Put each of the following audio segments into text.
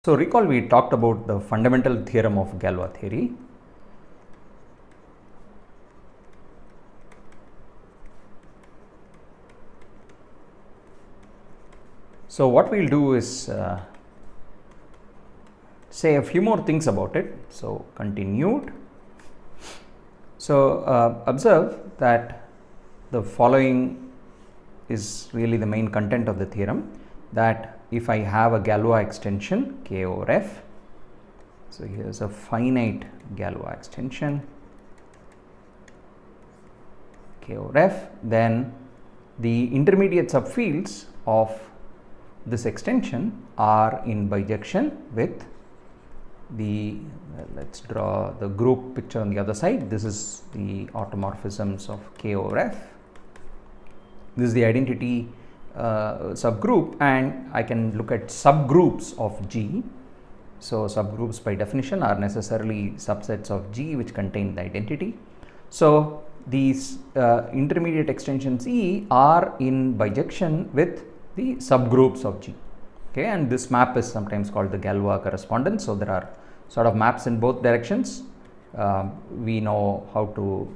So recall we talked about the fundamental theorem of Galois theory. So what we'll do is say a few more things about it. So continued. So observe that the following is really the main content of the theorem, that if I have a Galois extension K over F, so here's a finite Galois extension K over F, then the intermediate subfields of this extension are in bijection with the, let's draw the group picture on the other side. This is the automorphisms of K over F. This is the identity subgroup, and I can look at subgroups of G. So subgroups by definition are necessarily subsets of G which contain the identity. So these intermediate extensions E are in bijection with the subgroups of G. Okay, and this map is sometimes called the Galois correspondence. So there are sort of maps in both directions. We know how to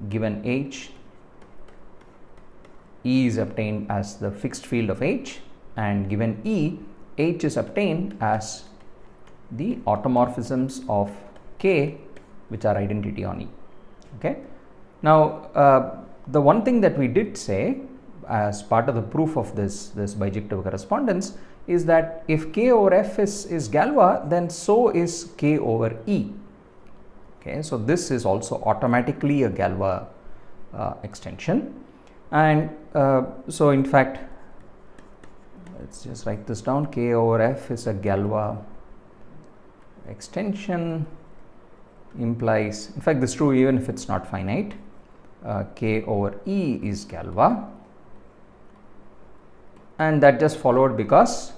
given H, E is obtained as the fixed field of H, and given E, H is obtained as the automorphisms of K which are identity on E. Okay. Now the one thing that we did say as part of the proof of this bijective correspondence is that if K over F is Galois, then so is K over E. Okay, so this is also automatically a Galois extension, and so in fact let's just write this down. K over F is a Galois extension, implies, in fact this is true even if it's not finite. K over E is Galois, and that just followed because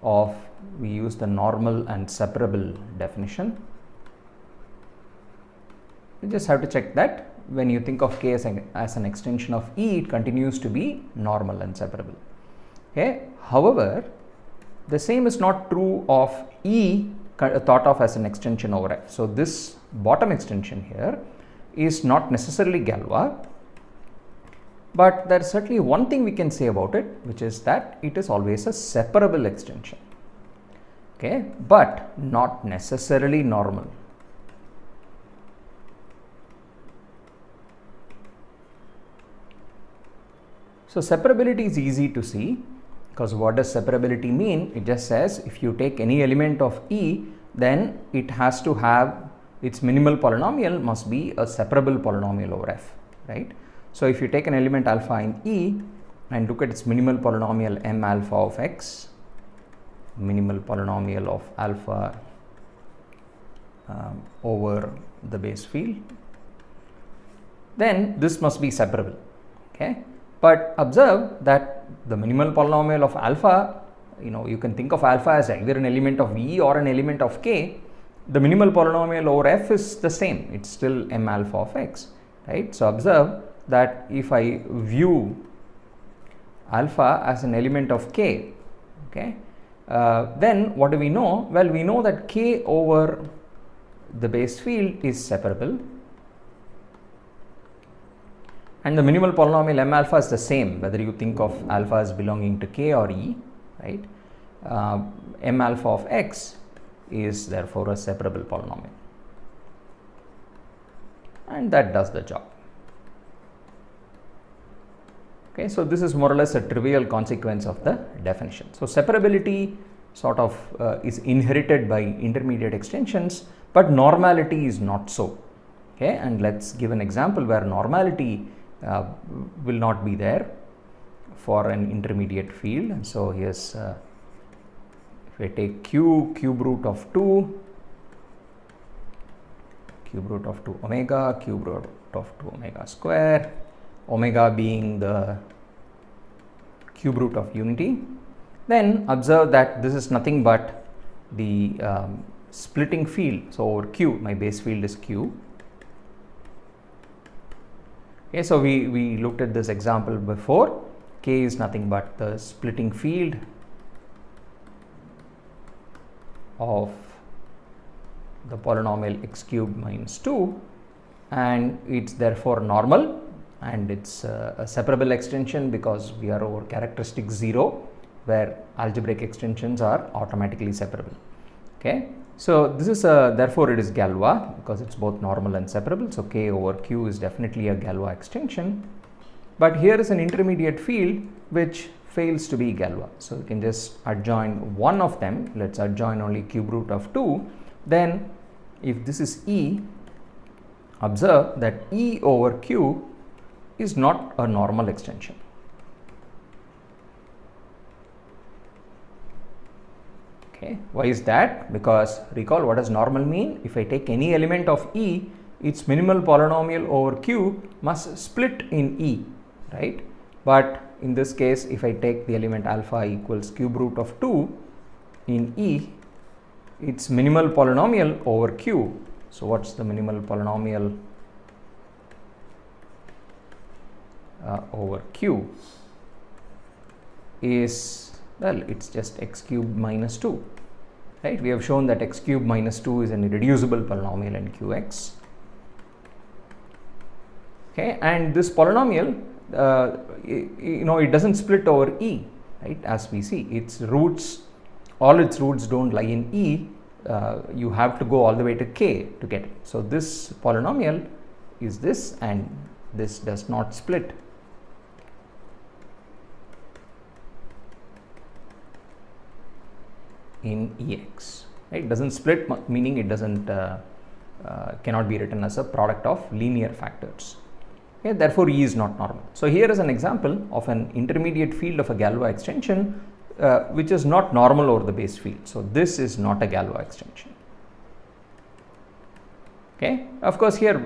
of we use the normal and separable definition. You just have to check that when you think of K as an extension of E, it continues to be normal and separable. Okay. However, the same is not true of E thought of as an extension over F. So this bottom extension here is not necessarily Galois, but there is certainly one thing we can say about it, which is that it is always a separable extension. Okay, but not necessarily normal. So separability is easy to see, because what does separability mean? It just says if you take any element of E, then it has to have its minimal polynomial must be a separable polynomial over F, right? So if you take an element alpha in E and look at its minimal polynomial M alpha of X, minimal polynomial of alpha over the base field, then this must be separable. Okay. But observe that the minimal polynomial of alpha, you can think of alpha as either an element of E or an element of K. The minimal polynomial over F is the same, it's still M alpha of X, right? So observe that if I view alpha as an element of K, okay, then what do we know? Well, we know that K over the base field is separable, and the minimal polynomial M alpha is the same whether you think of alpha as belonging to K or E, right? M alpha of X is therefore a separable polynomial, and that does the job. Okay, so this is more or less a trivial consequence of the definition. So separability sort of is inherited by intermediate extensions, but normality is not so. Okay, and let's give an example where normality will not be there for an intermediate field. And so here's if I take cube root of 2 omega, cube root of 2 omega square, omega being the cube root of unity, then observe that this is nothing but the splitting field. So over Q, my base field is Q. Okay, so we looked at this example before. K is nothing but the splitting field of the polynomial x cubed minus 2, and it's therefore normal, and it's a separable extension because we are over characteristic 0 where algebraic extensions are automatically separable. Okay, so this is therefore it is Galois because it's both normal and separable. So K over Q is definitely a Galois extension, but here is an intermediate field which fails to be Galois. So we can just adjoin one of them. Let's adjoin only cube root of 2. Then if this is E, observe that E over Q is not a normal extension. Okay, why is that? Because recall, what does normal mean? If I take any element of E, its minimal polynomial over Q must split in E, right? But in this case, if I take the element alpha equals cube root of 2 in E, its minimal polynomial over Q. So what's the minimal polynomial over Q is, well, it's just x cubed minus 2, right? We have shown that x cubed minus 2 is an irreducible polynomial in Qx. Okay, and this polynomial, it doesn't split over E, right? As we see, its roots, all its roots don't lie in E. You have to go all the way to K to get it. So this polynomial is this, and this does not split. In Ex, right? It doesn't split, meaning it doesn't cannot be written as a product of linear factors. Okay, therefore E is not normal. So here is an example of an intermediate field of a Galois extension which is not normal over the base field. So this is not a Galois extension. Okay, of course here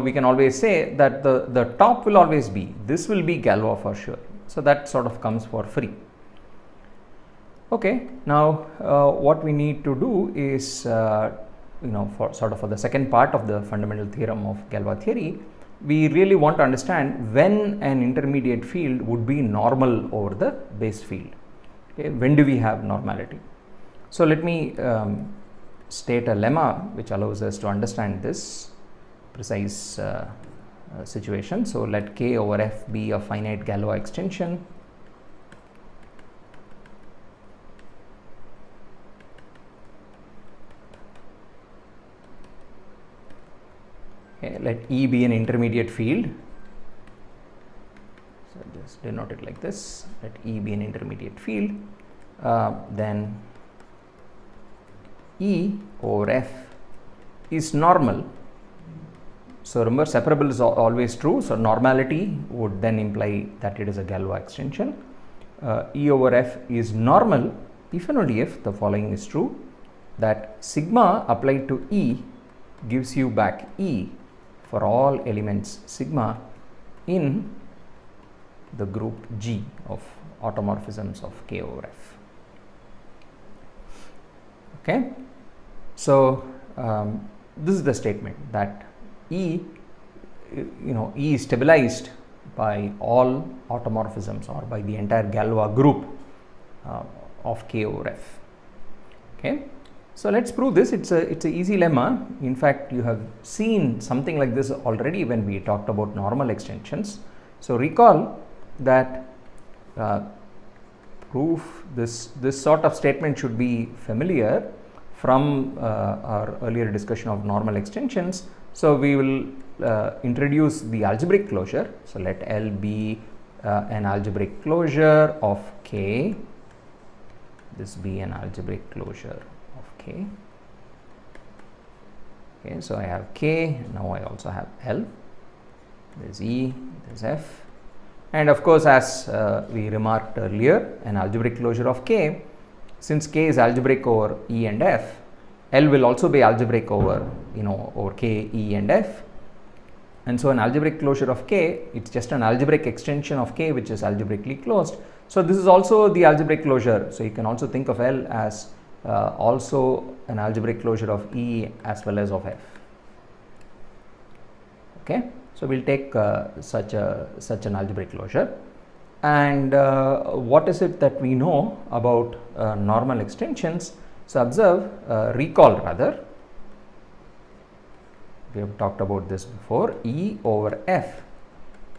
we can always say that the top will always be, this will be Galois for sure. So that sort of comes for free. Okay, now what we need to do is for the second part of the fundamental theorem of Galois theory, we really want to understand when an intermediate field would be normal over the base field. Okay, when do we have normality? So let me state a lemma which allows us to understand this precise situation. So let K over F be a finite Galois extension. Okay, let E be an intermediate field. So just denote it like this. Let E be an intermediate field. Then E over F is normal. So remember, separable is always true. So normality would then imply that it is a Galois extension. E over F is normal if and only if the following is true: that sigma applied to E gives you back E for all elements sigma in the group G of automorphisms of K over F. Okay, so this is the statement that E is stabilized by all automorphisms or by the entire Galois group of K over F. Okay, so let's prove this. It's a easy lemma. In fact, you have seen something like this already when we talked about normal extensions. So recall that this sort of statement should be familiar from our earlier discussion of normal extensions. So we will introduce the algebraic closure. So let L be an algebraic closure of K. This be an algebraic closure of K. Okay, so I have K, now I also have L. There's E, there's F. And of course, as we remarked earlier, an algebraic closure of K, since K is algebraic over E and F, L will also be algebraic over over K, E and F. And so an algebraic closure of K, it's just an algebraic extension of K which is algebraically closed. So this is also the algebraic closure. So you can also think of L as also an algebraic closure of E as well as of F. Okay, so we'll take such an algebraic closure. And what is it that we know about normal extensions? So observe, recall rather, we have talked about this before, E over F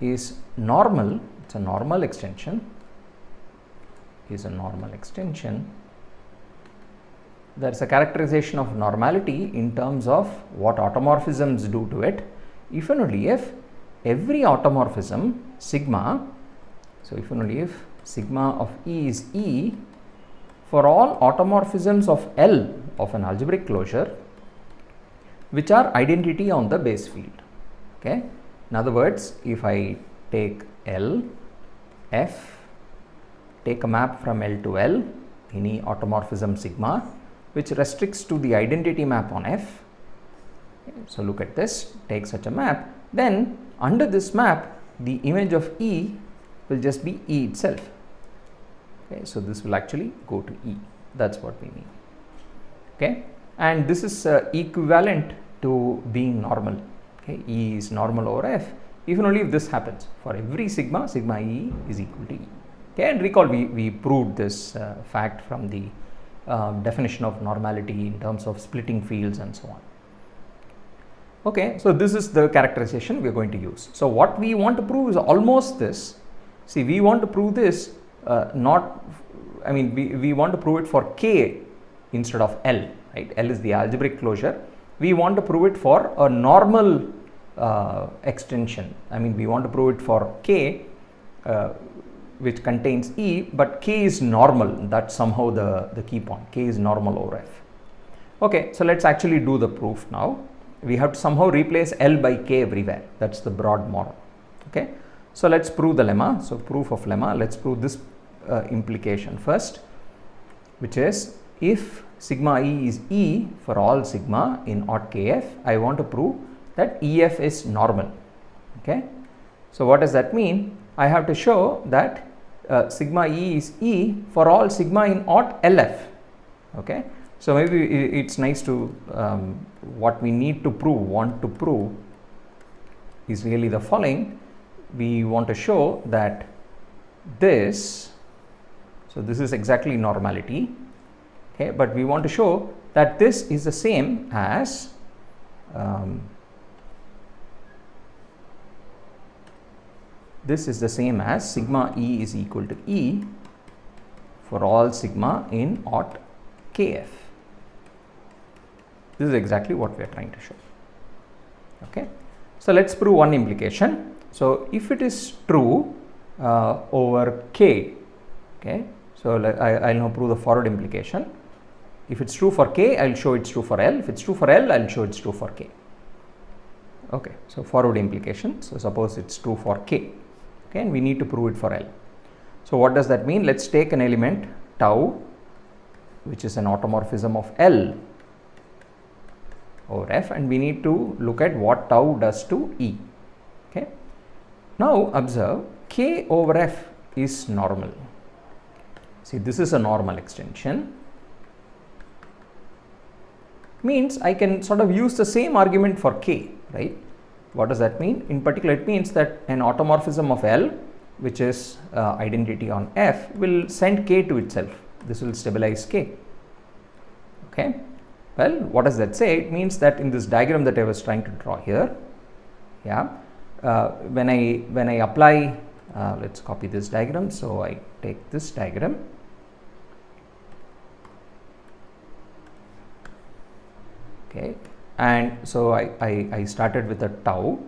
is normal, it's a normal extension, There is a characterization of normality in terms of what automorphisms do to it, if and only if every automorphism sigma, so if and only if sigma of E is E for all automorphisms of L of an algebraic closure which are identity on the base field. Okay. In other words, if I take L, F, take a map from L to L, any automorphism sigma which restricts to the identity map on F. Okay. So look at this, take such a map, then under this map the image of E will just be E itself. Okay. So this will actually go to E, that's what we mean. Okay. And this is equivalent to being normal. Okay. E is normal over F, even only if this happens. For every sigma, sigma E is equal to E. Okay. And recall we proved this fact from the definition of normality in terms of splitting fields and so on. Okay. So this is the characterization we are going to use. So what we want to prove is almost this. See, we want to prove this we want to prove it for K instead of L, right? L is the algebraic closure. We want to prove it for a normal extension. We want to prove it for K which contains E, but K is normal. That's somehow the key point. K is normal over F. Okay, so let's actually do the proof now. We have to somehow replace L by K everywhere. That's the broad model. Okay, so let's prove the lemma. So proof of lemma, let's prove this implication first, which is if sigma E is E for all sigma in odd KF, I want to prove that EF is normal. Okay, so what does that mean? I have to show that sigma E is E for all sigma in odd LF. Okay, so maybe it's nice to what we need to want to prove is really the following. We want to show that this, so this is exactly normality. Okay, but we want to show that this is the same as sigma E is equal to E for all sigma in odd KF. This is exactly what we are trying to show. Okay, so let's prove one implication. So if it is true over K, okay, so I'll now prove the forward implication. If it's true for K, I'll show it's true for L. If it's true for L, I'll show it's true for K. Okay, so forward implication. So suppose it's true for K, okay, and we need to prove it for L. So what does that mean? Let's take an element tau, which is an automorphism of L over F, and we need to look at what tau does to E. Okay, now observe K over F is normal. See, this is a normal extension. Means I can sort of use the same argument for K, right? What does that mean? In particular, it means that an automorphism of L, which is identity on F, will send K to itself. This will stabilize K. Okay. Well, what does that say? It means that in this diagram that I was trying to draw here, yeah, when I apply, let's copy this diagram. So I take this diagram. Okay, and so I started with a tau.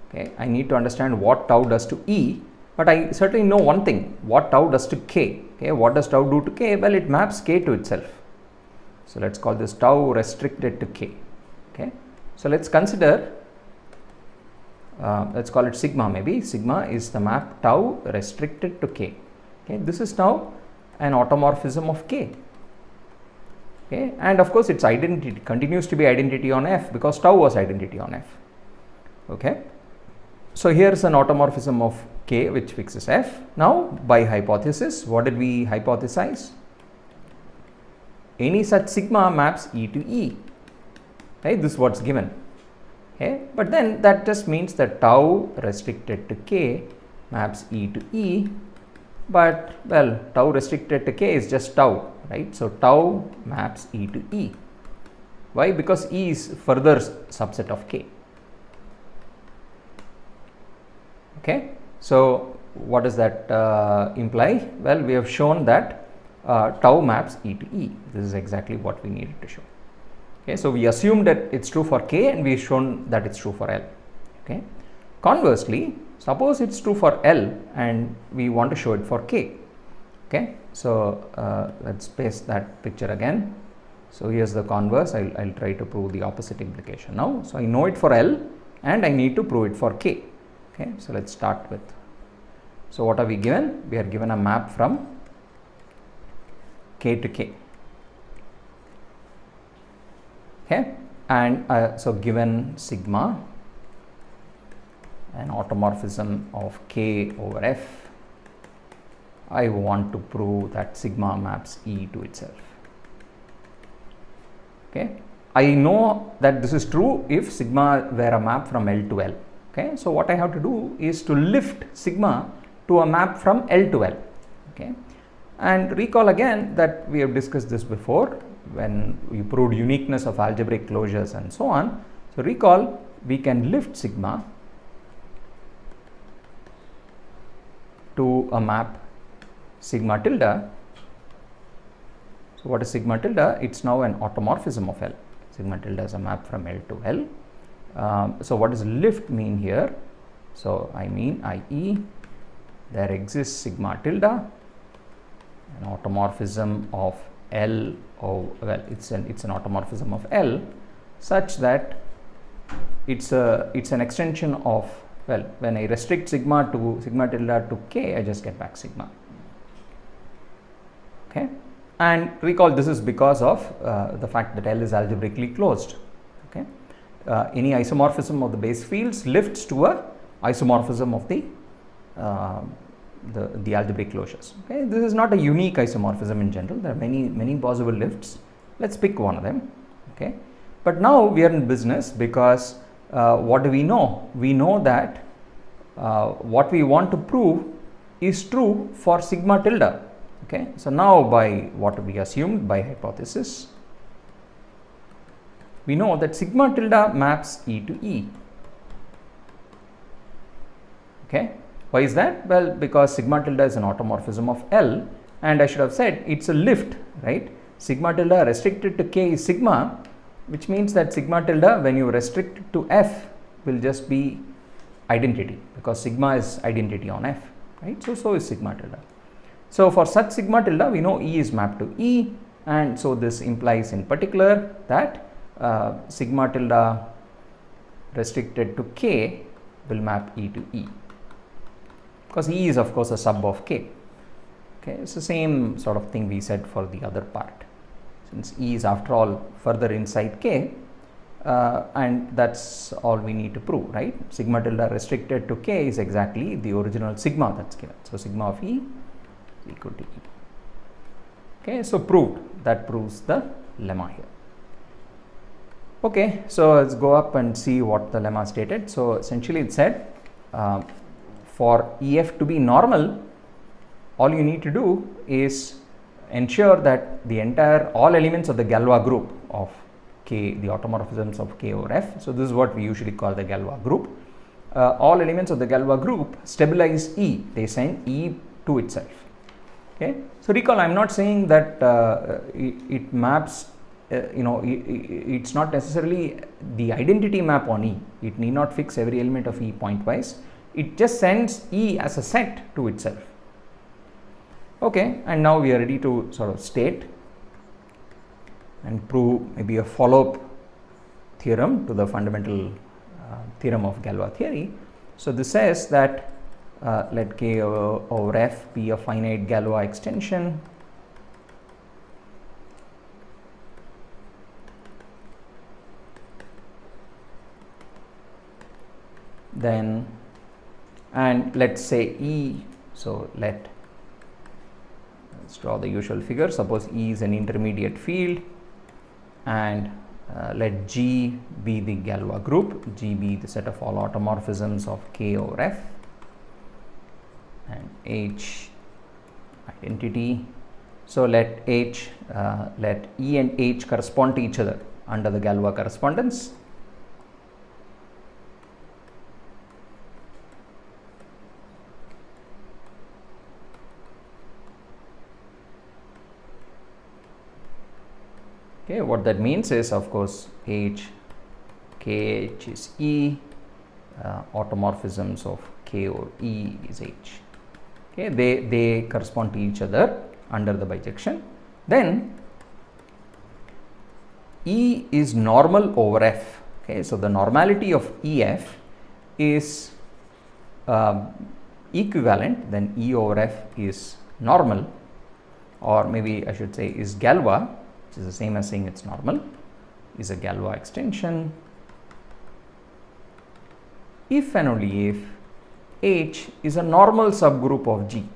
Okay, I need to understand what tau does to E, but I certainly know one thing, what tau does to K. Okay, what does tau do to K? Well, it maps K to itself. So let's call this tau restricted to K. Okay, so let's consider, let's call it sigma. Maybe sigma is the map tau restricted to K. Okay, this is now an automorphism of K. Okay, and of course its identity continues to be identity on F because tau was identity on F. Okay, so here's an automorphism of K which fixes F. Now by hypothesis, what did we hypothesize? Any such sigma maps E to E, right? This is what's given. Okay, but then that just means that tau restricted to K maps E to E but well, tau restricted to k is just tau, right? So tau maps E to E. Why? Because E is further subset of k. Okay, so what does that imply? Well, we have shown that tau maps E to E. This is exactly what we needed to show. Okay, so we assumed that it's true for k and we've shown that it's true for L. Okay, conversely, suppose it's true for L and we want to show it for k. Okay, so let's paste that picture again. So here's the converse. I'll try to prove the opposite implication now. So I know it for L and I need to prove it for k. Okay, so let's start with. So what are we given? We are given a map from k to k. Okay, and so given sigma, an automorphism of k over f, I want to prove that sigma maps E to itself. Okay, I know that this is true if sigma were a map from L to L. Okay, so what I have to do is to lift sigma to a map from L to L. Okay, and recall again that we have discussed this before when we proved uniqueness of algebraic closures and so on. So recall, we can lift sigma to a map sigma tilde. So what is sigma tilde? It's now an automorphism of L. Sigma tilde is a map from L to L. So what does lift mean here? So I mean, i.e., there exists sigma tilde, an automorphism of L. Well, it's an automorphism of L such that it's an extension of, well, when I restrict sigma tilde to k, I just get back sigma. Okay, and recall this is because of the fact that L is algebraically closed. Okay, any isomorphism of the base fields lifts to a isomorphism of the algebraic closures. Okay, this is not a unique isomorphism in general. There are many possible lifts. Let's pick one of them. Okay, but now we are in business because what do we know? We know that what we want to prove is true for sigma tilde. Okay, so now by what we assumed by hypothesis, we know that sigma tilde maps E to E. Okay, why is that? Well, because sigma tilde is an automorphism of L, and I should have said it's a lift, right? Sigma tilde restricted to k is sigma, which means that sigma tilde when you restrict it to f will just be identity, because sigma is identity on f, right? So is sigma tilde. So for such sigma tilde, we know E is mapped to E, and so this implies in particular that sigma tilde restricted to k will map E to E, because E is of course a sub of k. Okay, it's the same sort of thing we said for the other part, since E is after all further inside k, and that's all we need to prove, right? Sigma tilde restricted to k is exactly the original sigma that's given. So sigma of E is equal to E. Okay, so proved. That proves the lemma here. Okay, so let's go up and see what the lemma stated. So essentially it said, for EF to be normal, all you need to do is ensure that all elements of the Galois group of K, the automorphisms of K over F. So this is what we usually call the Galois group. All elements of the Galois group stabilize E. They send E to itself. Okay. So recall, I am not saying that it maps. It's not necessarily the identity map on E. It need not fix every element of E pointwise. It just sends E as a set to itself. Okay, and now we are ready to sort of state and prove maybe a follow-up theorem to the fundamental theorem of Galois theory. So this says that let K over F be a finite Galois extension then, and let's say E, so let's draw the usual figure. Suppose E is an intermediate field, and let G be the Galois group, G be the set of all automorphisms of K over F, and H identity. So let H, let E and H correspond to each other under the Galois correspondence. Okay, what that means is, of course, H, KH is E, automorphisms of K or E is H. Okay, they correspond to each other under the bijection. Then E is normal over F. Okay, so the normality of EF is equivalent, then E over F is normal, or maybe I should say is Galois, which is the same as saying it's normal, is a Galois extension if and only if H is a normal subgroup of G.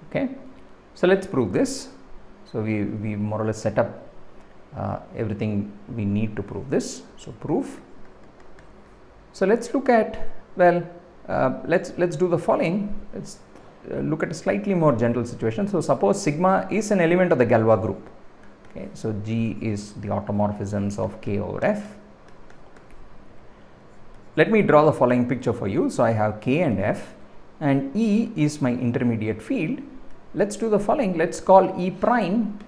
Okay, so let's prove this. So we more or less set up everything we need to prove this. So proof. So let's look at, well, let's do the following. Let's look at a slightly more general situation. So suppose sigma is an element of the Galois group. Okay, so G is the automorphisms of K over F. Let me draw the following picture for you. So I have K and F, and E is my intermediate field. Let's do the following. Let's call E prime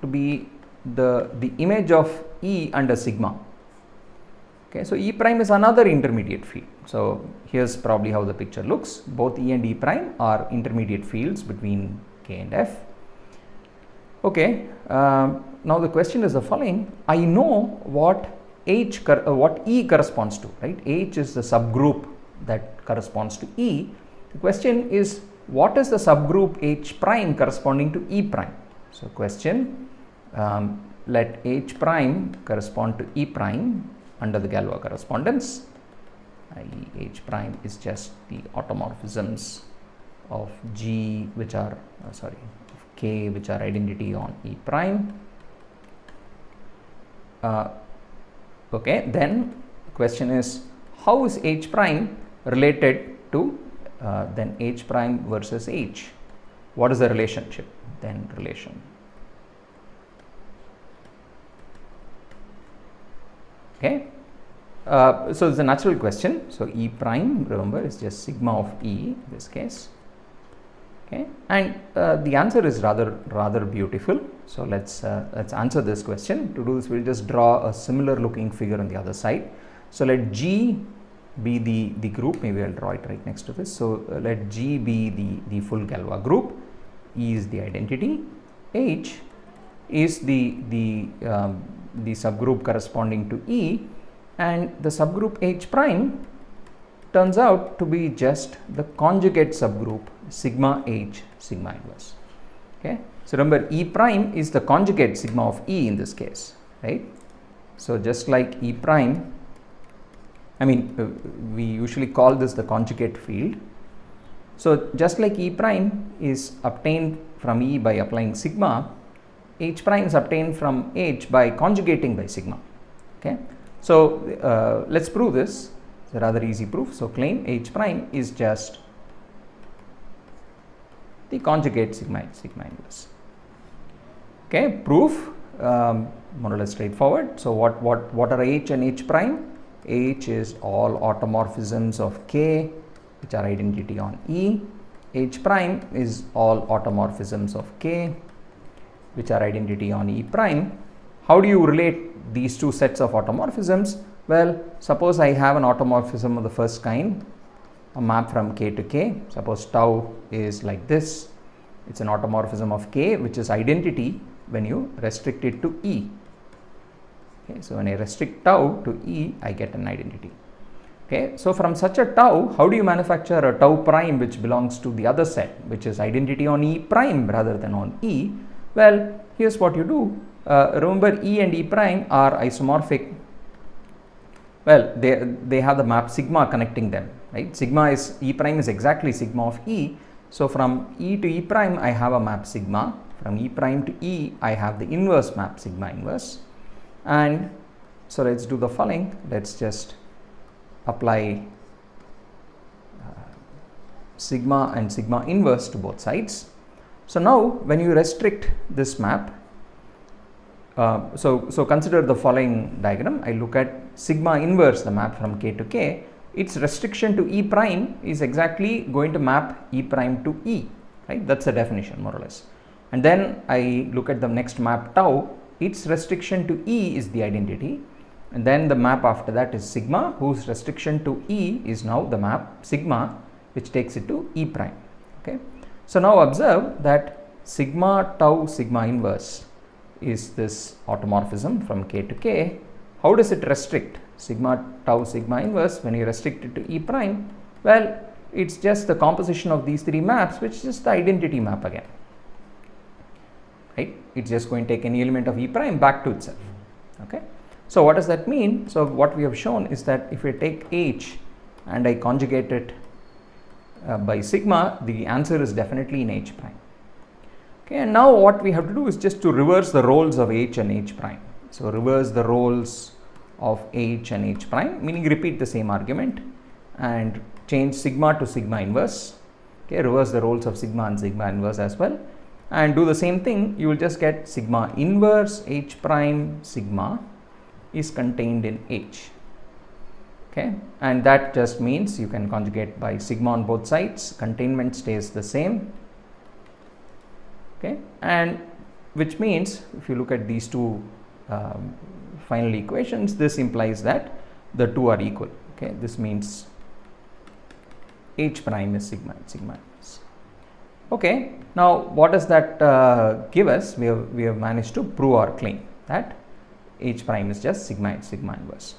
to be the image of E under sigma. Okay, so E prime is another intermediate field. So here's probably how the picture looks. Both E and E prime are intermediate fields between K and F. Okay, now the question is the following. I know what E corresponds to, right? H is the subgroup that corresponds to E. The question is, what is the subgroup H prime corresponding to E prime? So question, let H prime correspond to E prime under the Galois correspondence, i.e. H prime is just the automorphisms of G which are, of K which are identity on E prime. Okay, then the question is, how is H prime related to then H prime versus H? What is the relationship? Then relation. Okay, so it's a natural question. So E prime, remember, is just sigma of E in this case. Okay, and the answer is rather beautiful. So let's answer this question. To do this, we'll just draw a similar looking figure on the other side. So let G be the group. Maybe I'll draw it right next to this. So let G be the full Galois group. E is the identity. H is the subgroup corresponding to E, and the subgroup H prime turns out to be just the conjugate subgroup sigma H sigma inverse. Okay, so remember, E prime is the conjugate sigma of E in this case, right? So just like E prime, I mean, we usually call this the conjugate field. So just like E prime is obtained from E by applying sigma, H prime is obtained from H by conjugating by sigma. Okay, so let's prove this. It's a rather easy proof. So claim H prime is just the conjugate sigma inverse. Okay, proof more or less straightforward. So what are H and H prime? H is all automorphisms of K which are identity on E. H prime is all automorphisms of K which are identity on E prime. How do you relate these two sets of automorphisms? Well, suppose I have an automorphism of the first kind, a map from K to K. Suppose tau is like this. It's an automorphism of K which is identity when you restrict it to E. Okay, so when I restrict tau to E, I get an identity. Okay, so from such a tau, how do you manufacture a tau prime which belongs to the other set, which is identity on E prime rather than on E? Well, here's what you do. Remember, E and E prime are isomorphic. Well, they have the map sigma connecting them, right? Sigma is, E prime is exactly sigma of E. So from E to E prime, I have a map sigma. From E prime to E, I have the inverse map sigma inverse. And So let's do the following. Let's just apply sigma and sigma inverse to both sides. So now when you restrict this map, so consider the following diagram. I look at sigma inverse, the map from K to K. Its restriction to E prime is exactly going to map E prime to E, right? That's the definition more or less. And then I look at the next map tau. Its restriction to E is the identity. And then the map after that is sigma, whose restriction to E is now the map sigma, which takes it to E prime. Okay. So now observe that sigma tau sigma inverse is this automorphism from K to K. How does it restrict sigma tau sigma inverse when you restrict it to E prime? Well, it's just the composition of these three maps, which is the identity map again. Right? It's just going to take any element of E prime back to itself. Okay. So what does that mean? So what we have shown is that if I take H and I conjugate it by sigma, the answer is definitely in H prime. Okay, and now what we have to do is just to reverse the roles of H and H prime. So reverse the roles of H and H prime, meaning repeat the same argument and change sigma to sigma inverse. Okay, reverse the roles of sigma and sigma inverse as well, and do the same thing. You will just get sigma inverse H prime sigma is contained in H. Okay, and that just means you can conjugate by sigma on both sides, containment stays the same. Okay, and which means if you look at these two final equations, this implies that the two are equal. Okay, this means H prime is sigma and sigma inverse. Okay, now what does that give us? We have managed to prove our claim that H prime is just sigma and sigma inverse.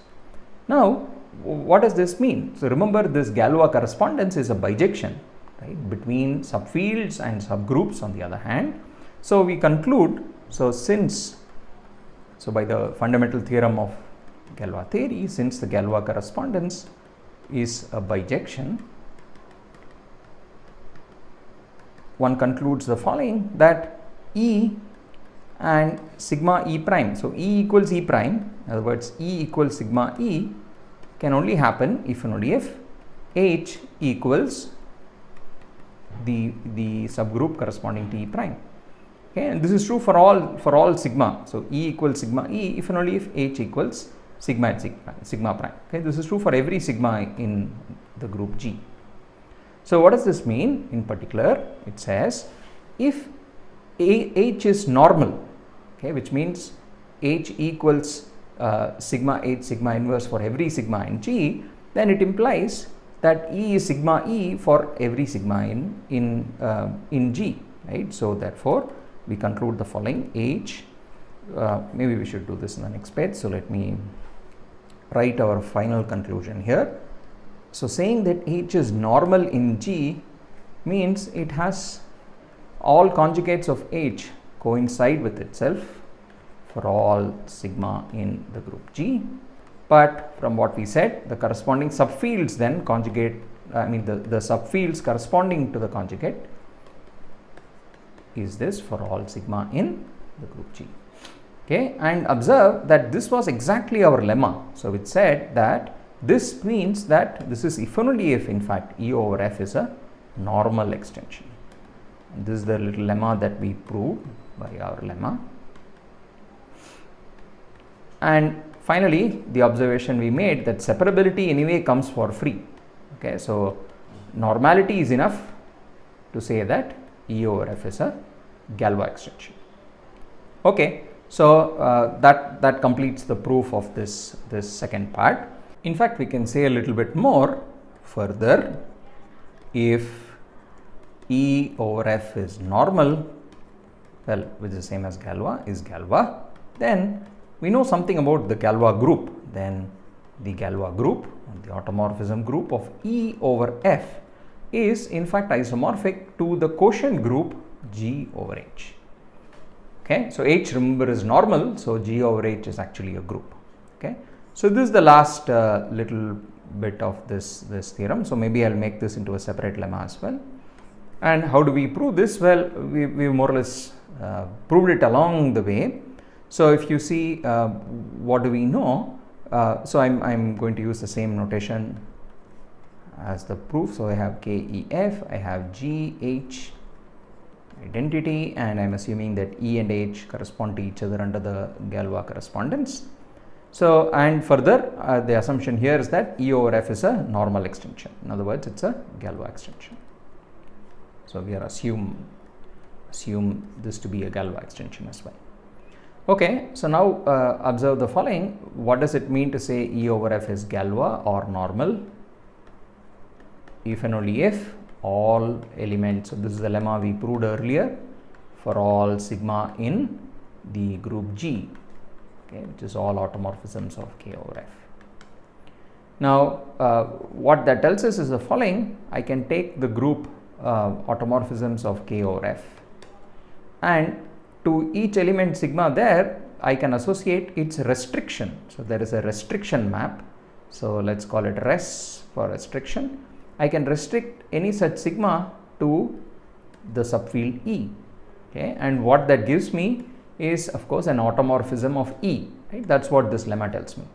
Now what does this mean? So remember, this Galois correspondence is a bijection, right, between subfields and subgroups on the other hand. So we conclude, so by the fundamental theorem of Galois theory, since the Galois correspondence is a bijection, one concludes the following, that E and sigma E prime, so E equals E prime, in other words E equals sigma E, can only happen if and only if H equals the subgroup corresponding to E prime. Okay, and this is true for all sigma. So E equals sigma E if and only if H equals sigma and sigma prime. Okay, this is true for every sigma in the group G. So what does this mean? In particular, it says if H is normal, okay, which means H equals sigma H sigma inverse for every sigma in G, then it implies that E is sigma E for every sigma in G, right? So therefore we conclude the following: H, maybe we should do this in the next page, so let me write our final conclusion here. So saying that H is normal in G means it has all conjugates of H coincide with itself for all sigma in the group G, but from what we said, the corresponding subfields then conjugate, the subfields corresponding to the conjugate is this for all sigma in the group G. Okay, and observe that this was exactly our lemma. So it said that this means that this is if and only if in fact E over F is a normal extension. And this is the little lemma that we proved by our lemma. And finally, the observation we made that separability anyway comes for free. Okay, so normality is enough to say that E over F is a Galois extension. Okay, so that completes the proof of this second part. In fact, we can say a little bit more further. If E over F is normal, well, which is the same as Galois, is Galois, then we know something about the Galois group. Then the Galois group, the automorphism group of E over F, is in fact isomorphic to the quotient group G over H. Okay, so H, remember, is normal, so G over H is actually a group. Okay, so this is the last little bit of this theorem. So maybe I'll make this into a separate lemma as well. And how do we prove this? Well, we more or less proved it along the way. So if you see, what do we know? So I'm going to use the same notation as the proof. So I have K, E, F, I have G, H identity, and I'm assuming that E and H correspond to each other under the Galois correspondence. So, and further the assumption here is that E over F is a normal extension. In other words, it's a Galois extension. So we are assume this to be a Galois extension as well. Okay, so now observe the following. What does it mean to say E over F is Galois or normal? If and only if all elements, so this is the lemma we proved earlier, for all sigma in the group G, okay, which is all automorphisms of K over F. Now what that tells us is the following. I can take the group automorphisms of K over F, and to each element sigma there I can associate its restriction. So there is a restriction map, so let's call it res for restriction. I can restrict any such sigma to the subfield E, okay, and what that gives me is of course an automorphism of E, right? That's what this lemma tells me.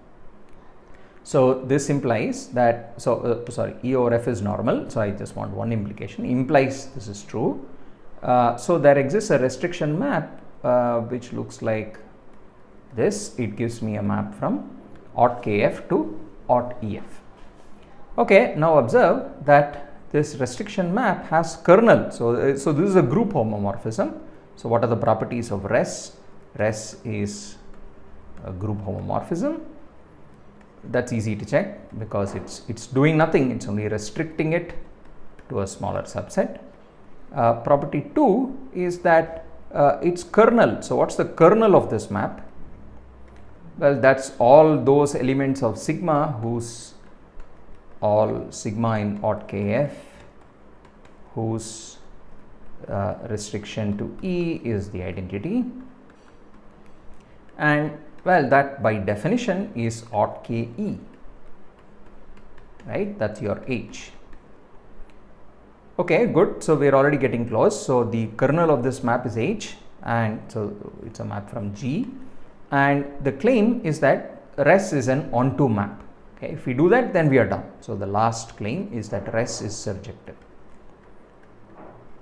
So this implies that, E over F is normal, so I just want one implication, implies this is true. So there exists a restriction map which looks like this. It gives me a map from odd KF to odd EF. Okay, now observe that this restriction map has kernel. So this is a group homomorphism. So what are the properties of res? Res is a group homomorphism. That's easy to check because it's doing nothing, it's only restricting it to a smaller subset. Property 2 is that its kernel. So what's the kernel of this map? Well, that's all those elements of sigma whose all sigma in odd KF whose restriction to E is the identity, and well, that by definition is odd KE, right? That's your H. Okay, good. So we are already getting close. So the kernel of this map is H, and so it's a map from G, and the claim is that res is an onto map. Okay, if we do that, then we are done. So the last claim is that res is surjective.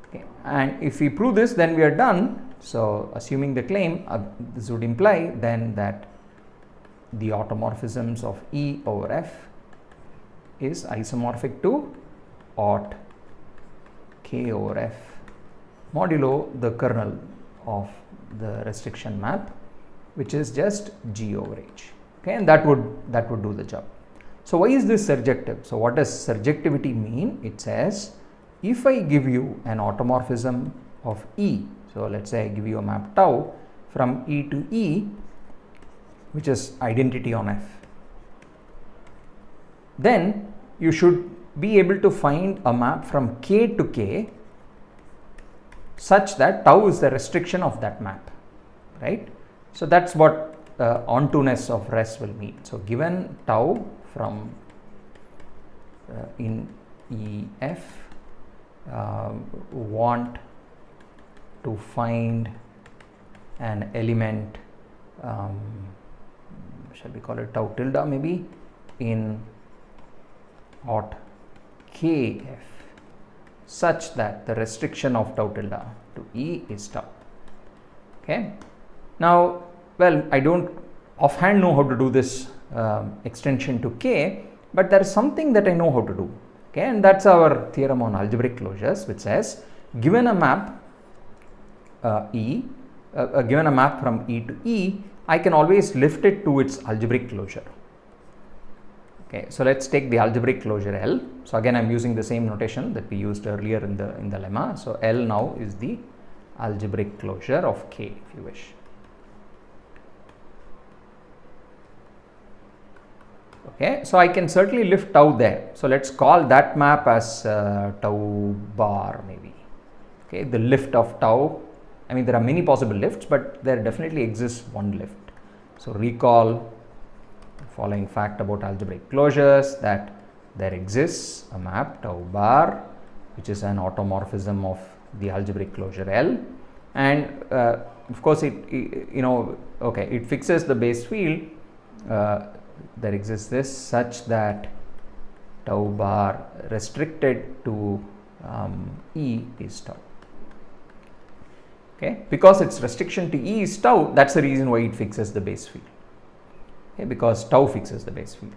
Okay, and if we prove this, then we are done. So assuming the claim, this would imply then that the automorphisms of E over F is isomorphic to odd K over F modulo the kernel of the restriction map, which is just G over H. Okay, and that would do the job. So why is this surjective? So what does surjectivity mean? It says if I give you an automorphism of E, so let's say I give you a map tau from E to E, which is identity on F, then you should be able to find a map from K to K such that tau is the restriction of that map, right? So that's what ontoness of res will mean. So given tau from in EF, want to find an element, shall we call it tau tilde maybe, in odd KF such that the restriction of tau tilde to E is tau. Okay. Now, well, I don't offhand know how to do this extension to K, but there is something that I know how to do. Okay, and that's our theorem on algebraic closures, which says given a map given a map from E to E, I can always lift it to its algebraic closure. Okay, so let's take the algebraic closure L. So again, I'm using the same notation that we used earlier in the lemma. So L now is the algebraic closure of K, if you wish. Okay, so I can certainly lift tau there. So let's call that map as tau bar maybe. Okay, the lift of tau. I mean, there are many possible lifts, but there definitely exists one lift. So recall the following fact about algebraic closures, that there exists a map tau bar, which is an automorphism of the algebraic closure L, and of course it fixes the base field there exists this such that tau bar restricted to E is tau. Okay, because its restriction to E is tau, that's the reason why it fixes the base field. Okay, because tau fixes the base field.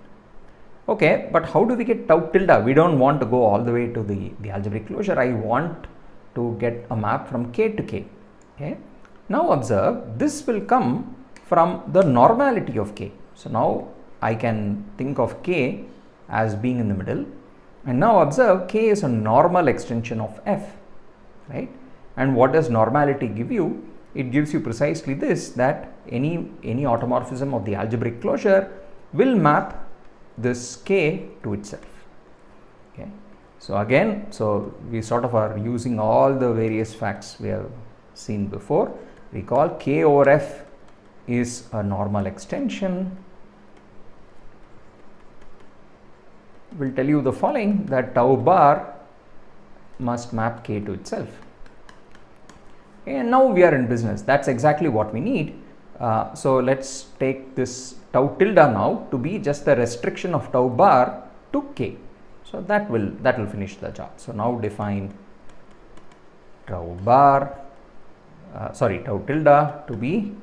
Okay, but how do we get tau tilde? We don't want to go all the way to the algebraic closure. I want to get a map from K to K. Okay, now observe, this will come from the normality of K. So now I can think of K as being in the middle, and now observe K is a normal extension of F, right? And what does normality give you? It gives you precisely this, that any automorphism of the algebraic closure will map this K to itself. Okay, so again, so we sort of are using all the various facts we have seen before. Recall K over F is a normal extension. Will tell you the following, that tau bar must map K to itself. Okay, and now we are in business. That's exactly what we need. So let's take this tau tilde now to be just the restriction of tau bar to K. So that will finish the job. So now define tau tilde to be,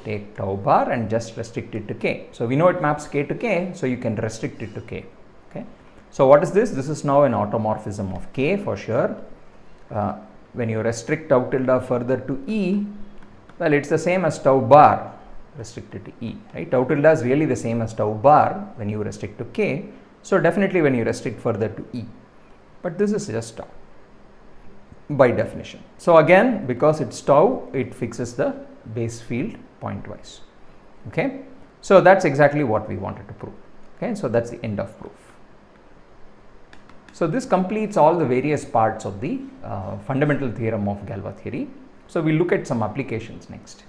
take tau bar and just restrict it to K. So we know it maps K to K, so you can restrict it to K. Okay. So what is this? This is now an automorphism of K for sure. When you restrict tau tilde further to E, well, it's the same as tau bar restricted to E, right? Tau tilde is really the same as tau bar when you restrict to K. So definitely when you restrict further to E, but this is just tau by definition. So again, because it's tau, it fixes the base field pointwise. Okay, so that's exactly what we wanted to prove. Okay, so that's the end of proof. So this completes all the various parts of the fundamental theorem of Galois theory. So we'll look at some applications next.